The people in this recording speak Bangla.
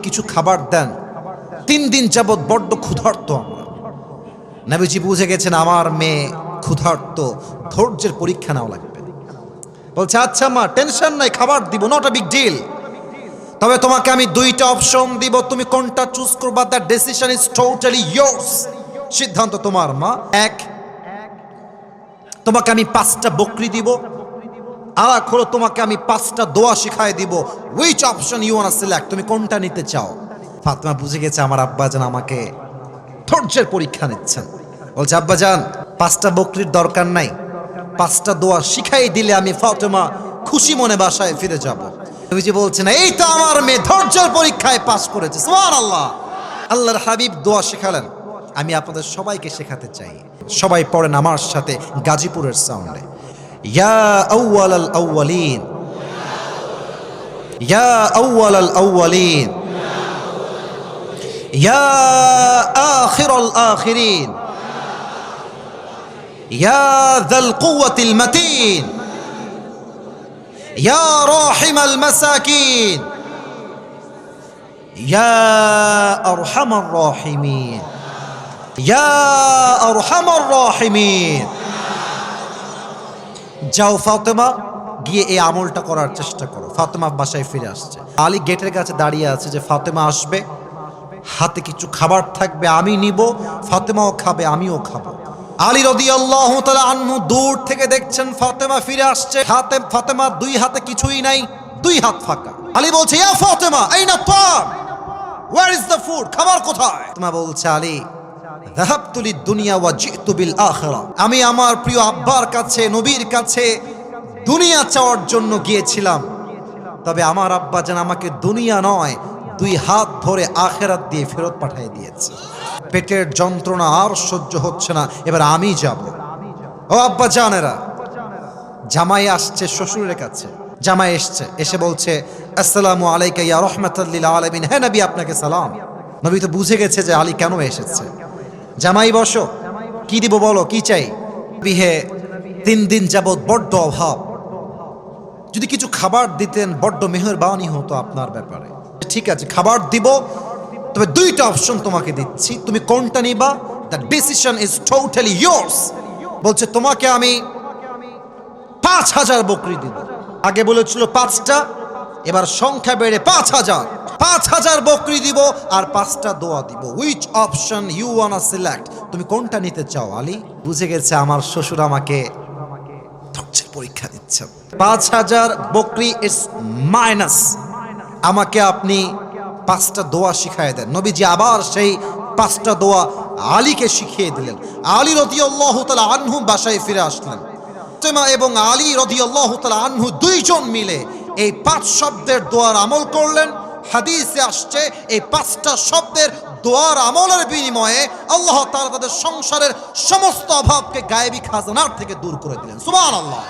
কিছু খাবার দেন। 3 দিন যাবৎ বড্ড ক্ষুধার্ত আমরা। নবীজি বুঝে গেছেন আমার মেয়ে ক্ষুধার্ত, ধৈর্যের পরীক্ষা নেওয়া লাগবে। বলছে আচ্ছা মা, টেনশন নাই, খাবার দিব, নট আ বিগ ডিল। তবে তোমাকে আমি 2টা অপশন দিব, তুমি কোনটা চুজ করবা, that decision is totally yours. সিদ্ধান্ত তোমার মা। 1, তোমাকে আমি 5টা বকরি দিব, আর হলো তোমাকে আমি 5টা দোয়া শিখায় দিব। Which option you want to select, তুমি কোনটা নিতে চাও? ফাতেমা বুঝে গেছে আমার আব্বাজান আমাকে ধৈর্যের পরীক্ষা নিচ্ছেন। বলছে আব্বাজান 5টা বকরির দরকার নাই, 5টা দোয়া শিখাই দিলে আমি ফাতেমা খুশি মনে বাসায় ফিরে যাব। নবীজি বলছেন এই তো আমার মেয়ে ধৈর্যের পরীক্ষায় পাস করেছে, সুবহানাল্লাহ। আল্লাহর হাবিব দোয়া শেখালেন, আমি আপনাদের সবাইকে শেখাতে চাই। সবাই পড়েন আমার সাথে গাজীপুরের সাউন্ডে। ইয়া আউয়ালাল আউয়ালিন, ইয়া আউয়ালাল আউয়ালিন, ইয়া আখিরাল আখিরিন, ইয়া যাল কুওয়াতিল মাতিন, ইয়া রাহিমাল মাসাকিন, ইয়া আরহামার রাহিমিন, ইয়া আরহামার রাহিমিন। যাও ফাতেমা, গিয়ে এই আমলটা করার চেষ্টা করো। ফাতেমা বাসায় ফিরে আসছে। আলী গেটের কাছে দাঁড়িয়ে আছে যে ফাতেমা আসবে, হাতে কিছু খাবার থাকবে, আমি নিব, ফাতেমাও খাবে, আমিও খাবো। আলী রাদিয়াল্লাহু তাআলা আনহু দূর থেকে দেখছেন ফাতেমা ফিরে আসছে। ফাতেমা 2 হাতে কিছুই নাই, 2 হাত ফাঁকা। আলী বলছে ইয়া ফাতেমা আইনা তাম, ওয়্যার ইজ দ্য ফুড, খাবার কোথায়? ফাতেমা বলছে আলী যাহাবতু লিদ দুনিয়া ওয়া জিতু বিল আখিরা, আমি আমার প্রিয় আব্বার কাছে, নবীর কাছে দুনিয়া চাওয়ার জন্য গিয়েছিলাম, তবে আমার আব্বা যেন আমাকে দুনিয়া নয় 2 হাত ধরে আখিরাত দিয়ে ফেরত পাঠিয়ে দিয়েছে। পেটের যন্ত্রণা আর সহ্য হচ্ছে না, এবার আমি যাব। ও আব্বা জানেরা, জামাই আসছে শ্বশুরের কাছে। জামাই এসছে, এসে বলছে আসসালামু আলাইকা ইয়া রাহমাতাল লিল আলামিন, হে নবী আপনাকে সালাম। নবী তো বুঝে গেছে যে আলী কেন এসেছে। জামাই বসো, কি দিব বলো, কি চাই? বিহে 3 দিন যাবৎ বড্ড অভাব, যদি কিছু খাবার দিতেন বড্ড মেহেরবানি হতো আপনার ব্যাপারে। ঠিক আছে খাবার দিব, তবে 2টা অপশন তোমাকে দিচ্ছি, তুমি কোনটা নিবা, that decision is totally yours. বলছে তোমাকে আমি 5000 বকরি দিব। আগে বলেছিল 5টা, এবার সংখ্যা বেড়ে 5000 বকরি দিব আর 5টা দোয়া দিব। Which option you want to select, তুমি কোনটা নিতে চাও? আলী বুঝে গেছে আমার শ্বশুর আমাকে ধৈর্যের পরীক্ষা দিচ্ছেন। 5000 বকরি ইজ মাইনাস, আমাকে আপনি 5টা দোয়া শিখায় দেন। নবীজি আবার সেই 5টা দোয়া আলীকে শিখিয়ে দিলেন। আলী রাদিয়াল্লাহু তাআলা আনহু বাসায় ফিরে আসলেন। ফাতেমা এবং আলী রাদিয়াল্লাহু তাআলা আনহু 2 জন মিলে এই 5 শব্দের দোয়ার আমল করলেন। হাদিসে আসছে এই 5টা শব্দের দোয়ার আমলের বিনিময়ে আল্লাহ তাআলা তাদের সংসারের সমস্ত অভাবকে গায়েবী খাজানার থেকে দূর করে দিলেন। সুবহানাল্লাহ।